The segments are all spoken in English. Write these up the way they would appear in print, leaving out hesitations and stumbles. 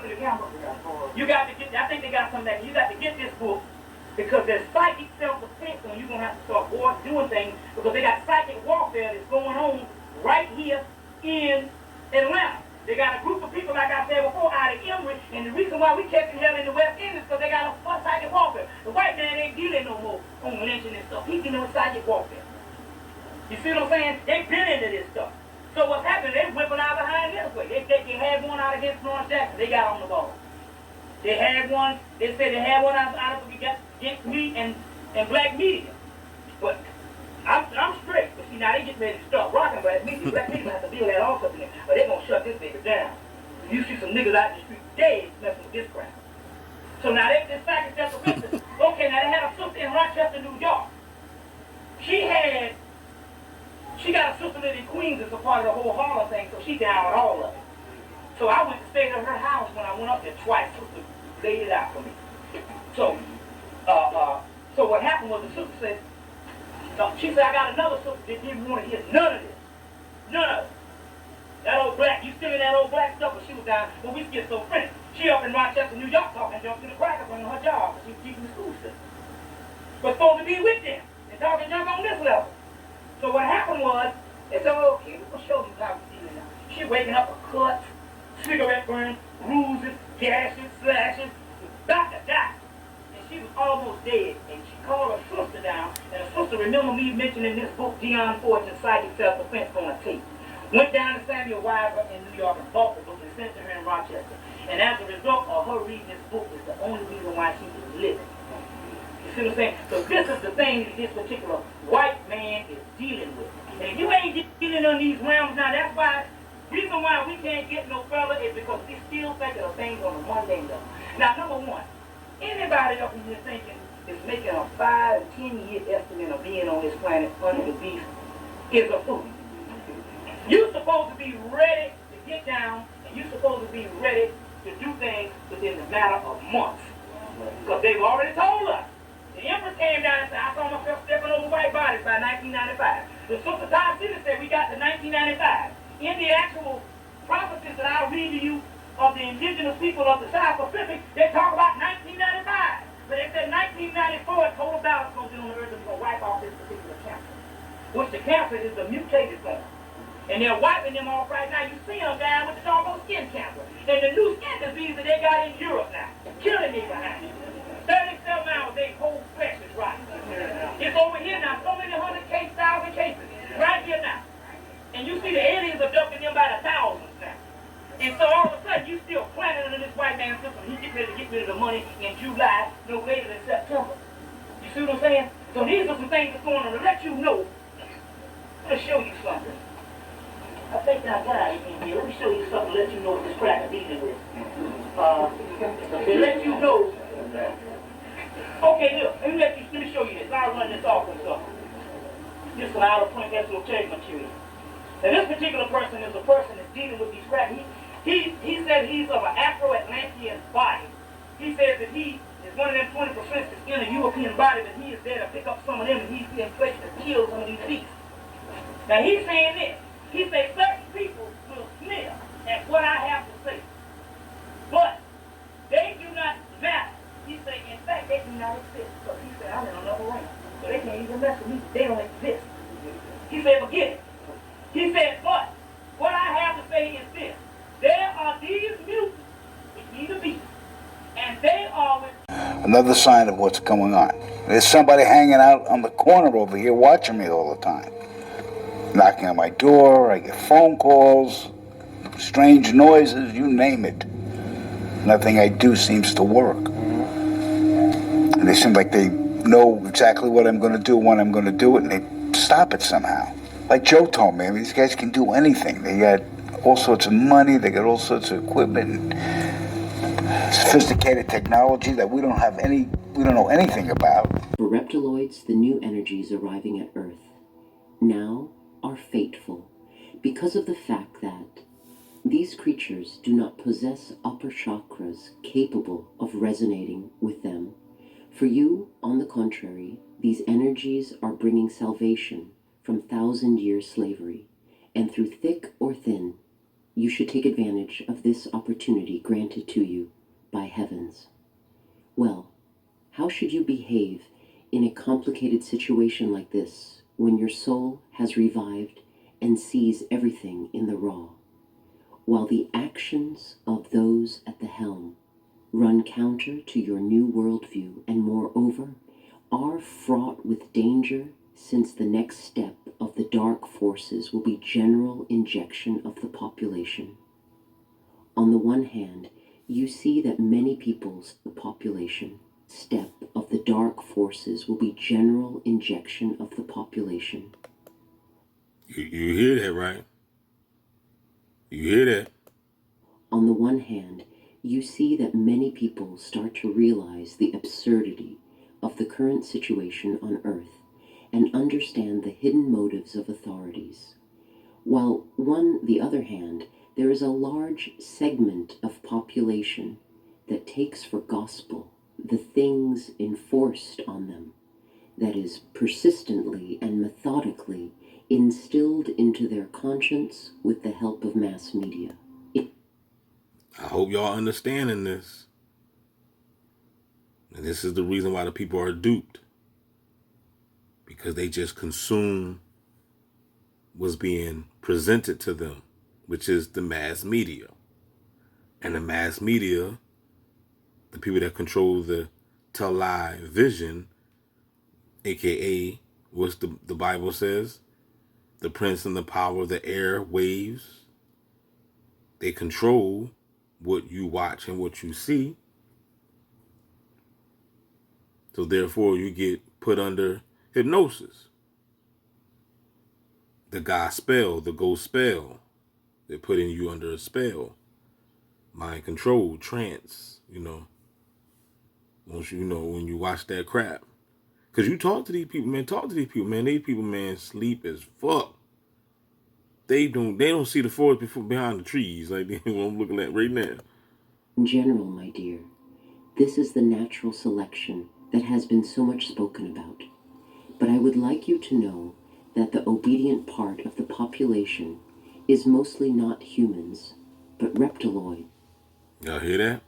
to the camera. You got to get, I think they got something that you got to get this book because there's psychic self-defense and you're going to have to start doing things because they got psychic warfare that's going on right here in Atlanta. They got a group of people, like I said before, out of Emory, and the reason why we catching hell in the West Indies is because they got a psychic warfare. The white man ain't dealing no more on lynching and stuff. He's dealing with psychic warfare. You see what I'm saying? They've been into this stuff. So what's happening, they're whipping out behind this way. They had one out against Lawrence Jackson. They got on the ball. They had one, they said they had one out against me and black media. But I'm straight. But see, now they get ready to start rocking, but me, black media have to deal with that also. But they're going to shut this baby down. You see some niggas out in the street dead messing with this crowd. So now this fact is self-defense. Okay, now they had a sister in Rochester, New York. She got a sister living in Queens as a part of the whole Harlem thing, so she down with all of it. So I went to stay at her house when I went up there twice. Sister laid it out for me. So, so what happened was the sister said, she said, I got another sister that didn't want to hear none of this. None of it. That old black, you still in that old black stuff, but she was down, well, we get so friendly. She up in Rochester, New York, talking junk to the crackers on her job, because she was keeping the school system. But supposed to be with them, and talking junk on this level. So what happened was, they said, oh, okay, we're going to show you how we deal now. She waking up with cuts, cigarette burns, bruises, gashes, slashes, about to die. And she was almost dead. And she called her sister down. And her sister remembered me mentioning this book, Dion Fortune's Psychic Self-Defense, on a tape. Went down to Samuel Weiber in New York and bought the book and sent it to her in Rochester. And as a result of her reading this book is the only reason why she was living. You see what I'm saying? So this is the thing that this particular white man is dealing with. And if you ain't dealing on these realms now, that's why, reason why we can't get no further is because we still thinking of things on a mundane level. Now, number one, anybody up in here thinking is making a 5 or 10 year estimate of being on this planet under the beast is a fool. You're supposed to be ready to get down, and you're supposed to be ready to do things within the matter of months. Because they've already told us. The Empress came down and said, I saw myself stepping over white bodies by 1995. The Sister Todd City said we got to 1995. In the actual prophecies that I'll read to you of the indigenous people of the South Pacific, they talk about 1995. But they said 1994, total balance goes in on the earth and we're going to wipe off this particular cancer. Which the cancer is the mutated form. And they're wiping them off right now. You see them down with the doggone skin cancer. And the new skin disease that they got in Europe now. Killing me behind it. 37 hours, they whole flesh is rotten. It's over here now, so many thousand cases, right here now. And you see the aliens abducting them by the thousands now. And so all of a sudden, you still planning under this white man's system. He get ready to get rid of the money in July, no later than September. You see what I'm saying? So these are some things that's going on to let you know. I'm going to show you something. I think I got it in here. Let me show you something to let you know what this crack is dealing with. To let you know. Okay, look, let me show you this. I'll run this off and stuff. This is an out-of-print esoteric material. Now this particular person is a person that's dealing with these cracks. He said he's of an Afro-Atlantean body. He says that he is one of them 20% that's in a European body, but he is there to pick up some of them and he's in place to kill some of these beasts. Now he's saying this. He says certain people will sneer at what I have to say. But they do not matter. He said, in fact, they do not exist. So he said, I'm in another realm. So they can't even mess with me. They don't exist. He said, forget it. He said, but what I have to say is this. There are these mutants, which need a beast, and they are with... Another sign of what's going on. There's somebody hanging out on the corner over here watching me all the time. Knocking on my door, I get phone calls, strange noises, you name it. Nothing I do seems to work. And they seem like they know exactly what I'm going to do, when I'm going to do it, and they stop it somehow. Like Joe told me, I mean, these guys can do anything. They got all sorts of money, they got all sorts of equipment, and sophisticated technology that we don't know anything about. For reptiloids, the new energies arriving at Earth now are fateful because of the fact that these creatures do not possess upper chakras capable of resonating with them. For you, on the contrary, these energies are bringing salvation from 1,000-year slavery, and through thick or thin, you should take advantage of this opportunity granted to you by heavens. Well, how should you behave in a complicated situation like this when your soul has revived and sees everything in the raw, while the actions of those at the helm run counter to your new worldview and moreover are fraught with danger, since the next step of the dark forces will be general injection of the population? On the one hand, you see that many people's the population step of the dark forces will be general injection of the population. You hear that, right? You hear that? On the one hand, you see that many people start to realize the absurdity of the current situation on Earth and understand the hidden motives of authorities. While on the other hand, there is a large segment of population that takes for gospel the things enforced on them, that is persistently and methodically instilled into their conscience with the help of mass media. I hope y'all understanding this. And this is the reason why the people are duped. Because they just consume what's being presented to them, which is the mass media. And the mass media, the people that control the television, aka what the Bible says, the prince and the power of the air waves, they control what you watch and what you see. So therefore you get put under hypnosis. The gospel, the ghost spell. They're putting you under a spell. Mind control, trance, Once when you watch that crap. Because you talk to these people, man. These people, man, sleep as fuck. They don't see the forest behind the trees like what I'm looking at right now. In general, my dear, this is the natural selection that has been so much spoken about. But I would like you to know that the obedient part of the population is mostly not humans, but reptiloid. Y'all hear that?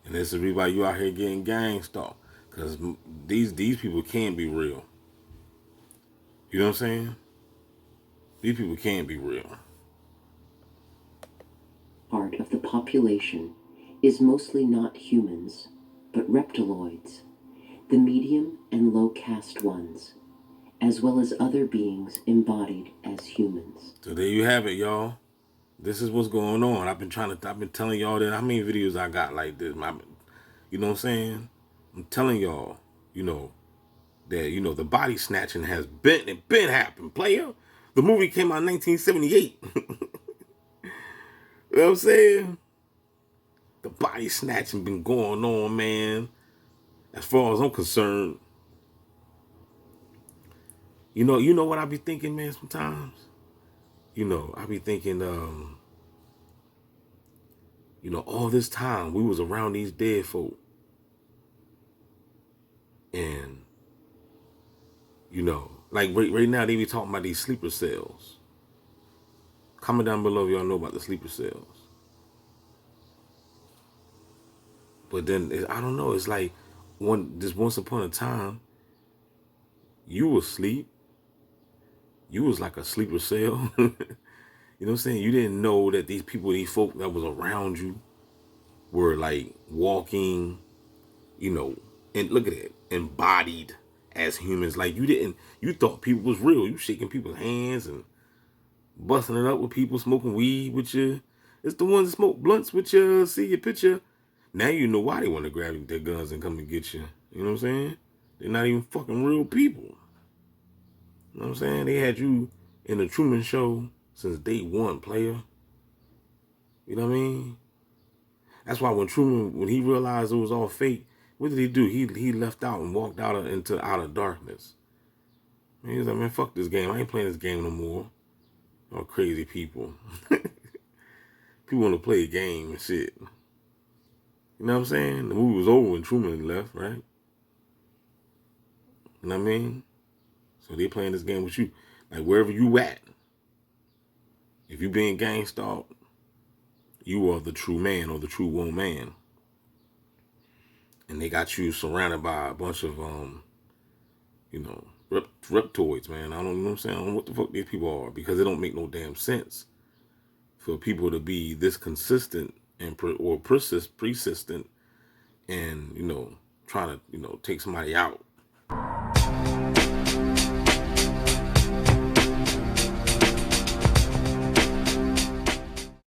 And this is why you out here getting gang stalked. Because these people can't be real. You know what I'm saying? These people can't be real. Part of the population is mostly not humans, but reptiloids, the medium and low caste ones, as well as other beings embodied as humans. So there you have it, y'all. This is what's going on. I've been telling y'all that how many videos I got like this. You know what I'm saying? I'm telling y'all, that the body snatching has been happened, player. The movie came out in 1978. You know what I'm saying? The body snatching been going on, man. As far as I'm concerned, you know what I be thinking, man. Sometimes, I be thinking, all this time we was around these dead folk, and like right now they be talking about these sleeper cells. Comment down below if y'all know about the sleeper cells. But then I don't know. It's like once upon a time, you was asleep. You was like a sleeper cell. You know what I'm saying? You didn't know that these folk that was around you were like walking, and look at it, embodied as humans. Like you thought people was real. You shaking people's hands and busting it up with people, smoking weed with you. It's the ones that smoke blunts with you, see your picture. Now you know why they want to grab their guns and come and get you. You know what I'm saying? They're not even fucking real people. You know what I'm saying? They had you in the Truman Show since day one, player. You know what I mean? That's why when Truman, when he realized it was all fake, what did he do? He left out and walked out into outer darkness. He was like, man, fuck this game. I ain't playing this game no more. All crazy people. People want to play a game and shit. You know what I'm saying? The movie was over when Truman left, right? You know what I mean? So they playing this game with you. Like wherever you at. If you being gang stalked, you are the true man or the true woman. And they got you surrounded by a bunch of, reptoids, man. I don't know what I'm saying. I don't know what the fuck these people are, because it don't make no damn sense for people to be this consistent and persistent and, trying to, take somebody out.